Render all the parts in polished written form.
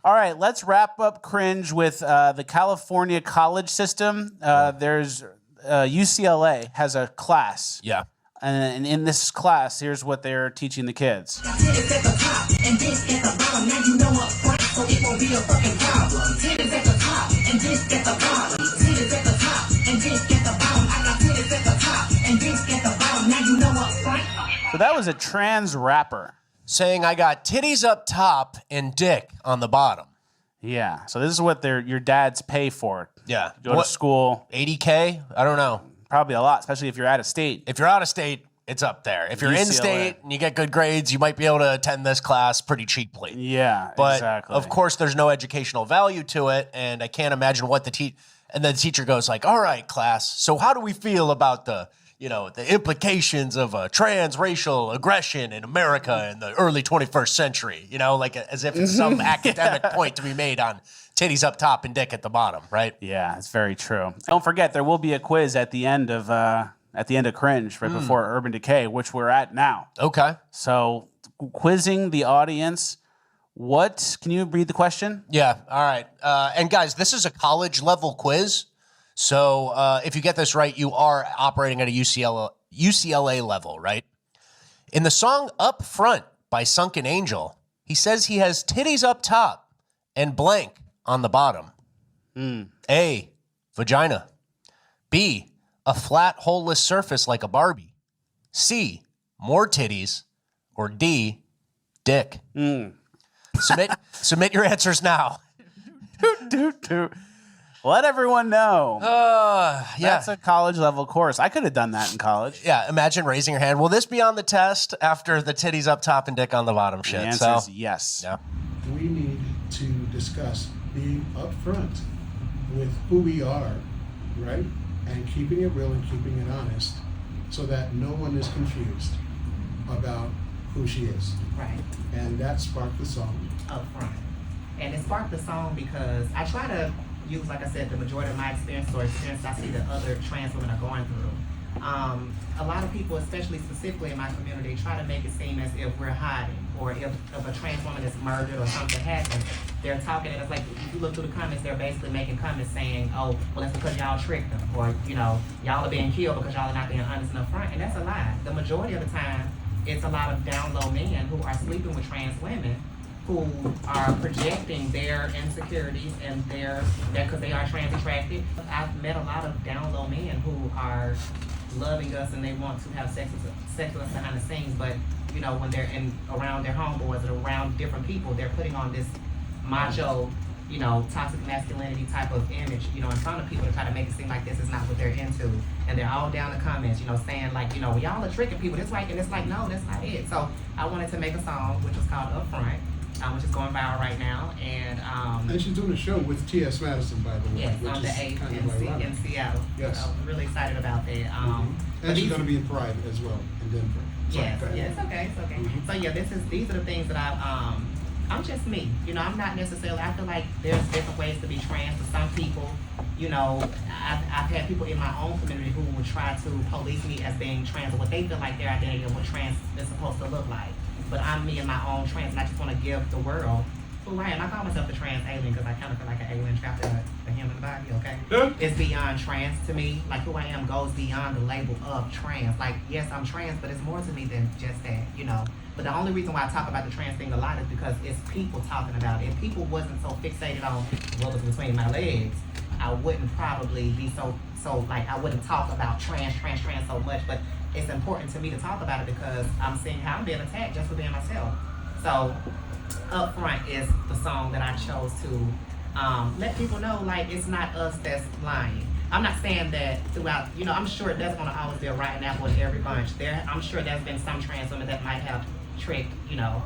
All right, let's wrap up cringe with the California college system. There's UCLA has a class. Yeah. And in this class, here's what they're teaching the kids. So that was a trans rapper. Saying I got titties up top and dick on the bottom. Yeah. So this is what your dads pay for. Yeah. Go to school. 80K? I don't know. Probably a lot, especially if you're out of state. If you're out of state, it's up there. If you're UCLA. in state and you get good grades, you might be able to attend this class pretty cheaply. Yeah, but exactly. Of course, there's no educational value to it, and I can't imagine what and then the teacher goes like, "All right, class. So how do we feel about the implications of transracial aggression in America in the early 21st century?" Like as if it's some academic point to be made on titties up top and dick at the bottom, right? Yeah, it's very true. Don't forget, there will be a quiz at the end of Cringe, right before Urban Decay, which we're at now. Okay. So quizzing the audience. Can you read the question? Yeah. All right. And guys, this is a college level quiz. So if you get this right, you are operating at a UCLA level, right? In the song Up Front by Sunken Angel, he says he has titties up top and blank on the bottom. A, vagina. B, a flat, holeless surface like a Barbie. C, more titties. Or D, dick. Submit your answers now. Let everyone know. Yeah. That's a college level course. I could have done that in college. Yeah, imagine raising your hand. Will this be on the test after the titties up top and dick on the bottom shit? The answer is yes. Yeah. We need to discuss being upfront with who we are, right? And keeping it real and keeping it honest so that no one is confused about who she is. Right. And that sparked the song. Up front. And it sparked the song because I try to use, like I said, the majority of my experience or experience I see that other trans women are going through. A lot of people, especially specifically in my community, try to make it seem as if we're hiding, or if a trans woman is murdered or something happens, they're talking, and it's like, if you look through the comments, they're basically making comments saying, oh, well, that's because y'all tricked them, or, y'all are being killed because y'all are not being honest and upfront, and that's a lie. The majority of the time, it's a lot of down low men who are sleeping with trans women who are projecting their insecurities and because they are trans attracted. I've met a lot of down low men who are loving us and they want to have sex with us behind the scenes, but when they're around their homeboys or around different people, they're putting on this macho, toxic masculinity type of image, in front of people to try to make it seem like this is not what they're into. And they're all down the comments, saying like, well, y'all are tricking people. This right, and it's like, no, that's not it. So I wanted to make a song which was called Upfront, which is going viral right now, and she's doing a show with T.S. Madison, by the way. Yes, on the 8th in Seattle. Yes. So I'm really excited about that. And she's going to be in Pride as well in Denver. Yes, it's okay. So yeah, these are the things that I'm just me. I'm not necessarily, I feel like there's different ways to be trans. For some people, I've had people in my own community who would try to police me as being trans, or what they feel like their identity of what trans is supposed to look like. But I'm me and my own trans, and I just want to give the world who I am. I call myself the trans alien because I kind of feel like an alien trapped in a human body, okay? Yeah. It's beyond trans to me. Like, who I am goes beyond the label of trans. Like, yes, I'm trans, but it's more to me than just that, But the only reason why I talk about the trans thing a lot is because it's people talking about it. If people wasn't so fixated on what was between my legs, I wouldn't probably be I wouldn't talk about trans so much. But it's important to me to talk about it because I'm seeing how I'm being attacked just for being myself. So Upfront is the song that I chose to let people know, like, it's not us that's lying. I'm not saying that throughout, I'm sure there's going to always be a rotten apple in every bunch. I'm sure there's been some trans women that might have tricked,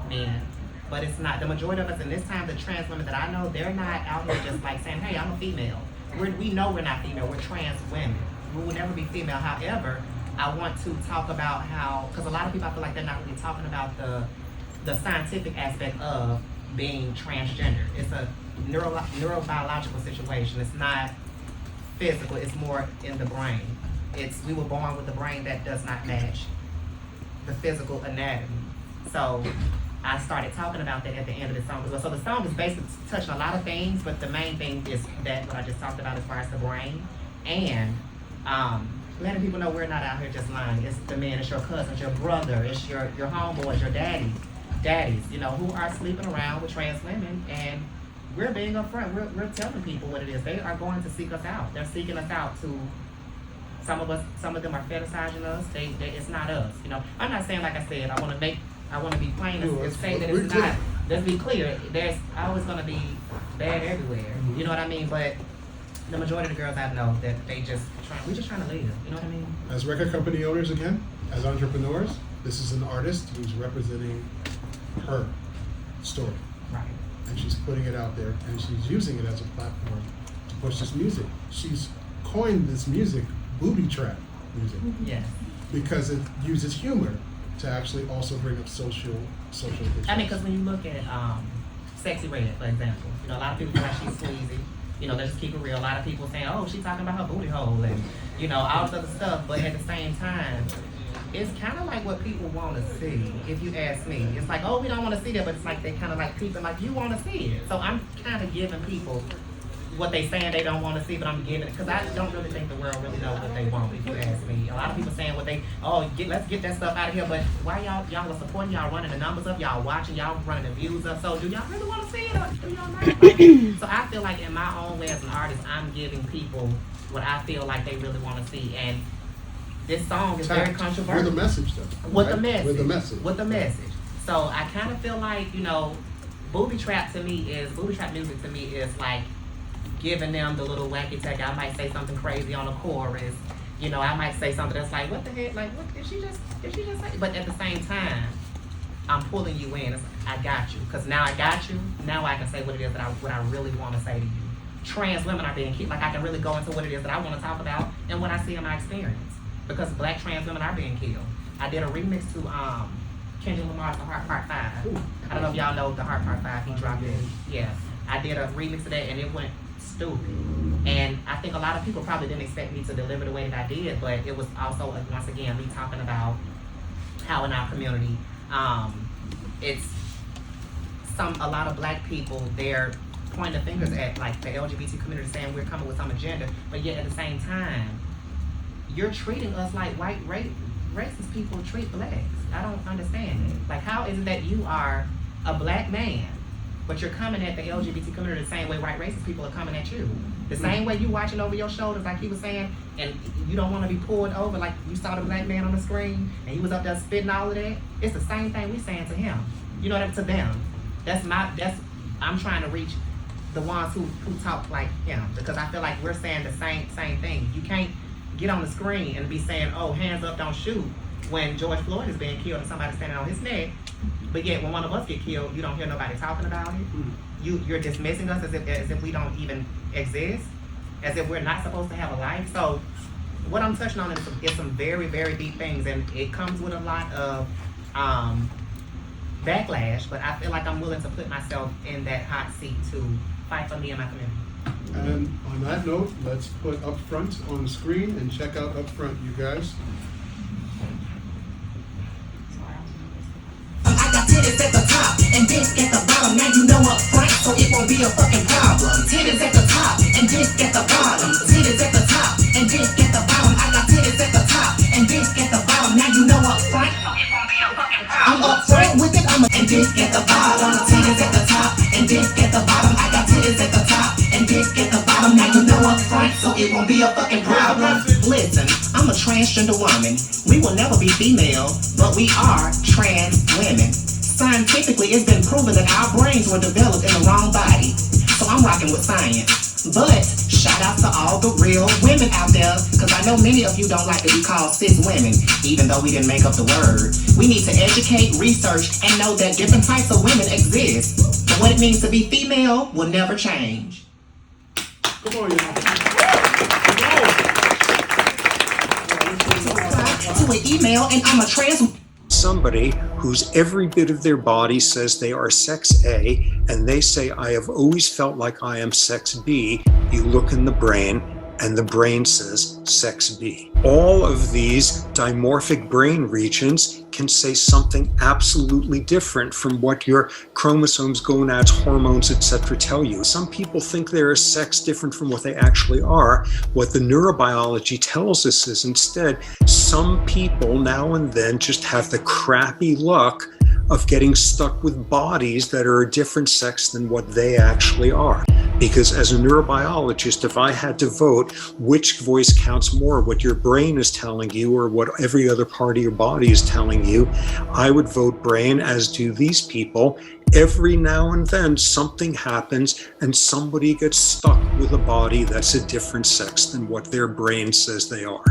men. But it's not. The majority of us in this time, the trans women that I know, they're not out here just like saying, hey, I'm a female. We know we're not female. We're trans women. We will never be female. However, I want to talk about how, because a lot of people, I feel like they're not really talking about the scientific aspect of being transgender. It's a neurobiological situation. It's not physical. It's more in the brain. We were born with a brain that does not match the physical anatomy. So I started talking about that at the end of the song as well. So the song is basically touching a lot of things, but the main thing is that what I just talked about as far as the brain and letting people know we're not out here just lying. It's the man, it's your cousin, it's your brother, it's your homeboys, your daddies, you know, who are sleeping around with trans women, and we're being upfront. We're telling people what it is. They are going to seek us out. They're seeking us out to. Some of them are fetishizing us. It's not us. You know, I'm not saying, like I said, I want to be plain and say that it's not. Let's be clear. There's always going to be bad everywhere. You know what I mean? But the majority of the girls I know that we're just trying to live. You know what I mean? As record company owners, again, as entrepreneurs, this is an artist who's representing her story. Right. And she's putting it out there, and she's using it as a platform to push this music. She's coined this music booby trap music. Yes. Because it uses humor to actually also bring up social issues. I mean, because when you look at Sexy Red, for example, you know, a lot of people feel like she's sleazy. You know, let's just keep it real. A lot of people saying, oh, she's talking about her booty hole and, you know, all this other stuff. But at the same time, it's kind of like what people want to see, if you ask me. It's like, oh, we don't want to see that, but it's like they kind of like people like, you want to see it. So I'm kind of giving people what they saying they don't want to see, but I'm giving it, because I don't really think the world really knows what they want, if you ask me. A lot of people saying let's get that stuff out of here, but why y'all are supporting, y'all running the numbers up, y'all watching, y'all running the views up, so do y'all really want to see it, or do y'all not? So I feel like in my own way as an artist, I'm giving people what I feel like they really want to see, and this song is very controversial. With a message, though. With right? the message. With the message. With the message. So I kind of feel like, you know, booby trap music to me is like giving them the little wacky tech. I might say something crazy on the chorus. You know, I might say something that's like, what the heck? Like, what did she just say? But at the same time, I'm pulling you in. It's like, I got you. Because now I got you. Now I can say what it is what I really want to say to you. Trans women are being killed. Like, I can really go into what it is that I want to talk about and what I see in my experience. Because black trans women are being killed. I did a remix to Kendrick Lamar's The Heart Part 5. I don't know if y'all know The Heart Part 5. He dropped it. Yeah. I did a remix of that, and it went stupid. And I think a lot of people probably didn't expect me to deliver the way that I did, but it was also, once again, me talking about how in our community, it's a lot of black people, they're pointing fingers at like the LGBT community, saying we're coming with some agenda, but yet at the same time, you're treating us like white racist people treat blacks. I don't understand it. Like, how is it that you are a black man, but you're coming at the LGBT community the same way white racist people are coming at you? The same way you watching over your shoulders, like he was saying, and you don't want to be pulled over, like you saw the black man on the screen, and he was up there spitting all of that. It's the same thing we saying to him. You know what? To them. I'm trying to reach the ones who talk like him, because I feel like we're saying the same thing. You can't get on the screen and be saying, oh, hands up, don't shoot, when George Floyd is being killed and somebody's standing on his neck, but yet when one of us get killed, you don't hear nobody talking about it. You're dismissing us as if we don't even exist, as if we're not supposed to have a life. So what I'm touching on is some very, very deep things, and it comes with a lot of backlash, but I feel like I'm willing to put myself in that hot seat to fight for me and my community. And on that note, let's put Upfront on the screen and check out Upfront, you guys. I got titties at the top and dick at the bottom. Now you know up front, so it won't be a fucking problem. Titties at the top and dick at the bottom. Titties at the top and dick at the bottom. I got titties at the top and dick at the bottom. Now you know up front, so it won't be a fucking problem. I'm up front with it, and dick at the bottom. Titties at the top and dick at the bottom. I got titties at the top and dick at the bottom. Now you know up front, so it won't be a fucking problem. Listen, I'm a transgender woman. We will never be female, but we are trans women. Scientifically, it's been proven that our brains were developed in the wrong body. So I'm rocking with science. But shout out to all the real women out there, because I know many of you don't like to be called cis women, even though we didn't make up the word. We need to educate, research, and know that different types of women exist. But what it means to be female will never change. Come on, y'all. To an email, and I'm a trans. Somebody whose every bit of their body says they are sex A, and they say, I have always felt like I am sex B. You look in the brain, and the brain says sex B. All of these dimorphic brain regions can say something absolutely different from what your chromosomes, gonads, hormones, etc. tell you. Some people think there is sex different from what they actually are. What the neurobiology tells us is instead, some people now and then just have the crappy luck of getting stuck with bodies that are a different sex than what they actually are. Because as a neurobiologist, if I had to vote which voice counts more, what your brain is telling you or what every other part of your body is telling you, I would vote brain, as do these people. Every now and then something happens and somebody gets stuck with a body that's a different sex than what their brain says they are.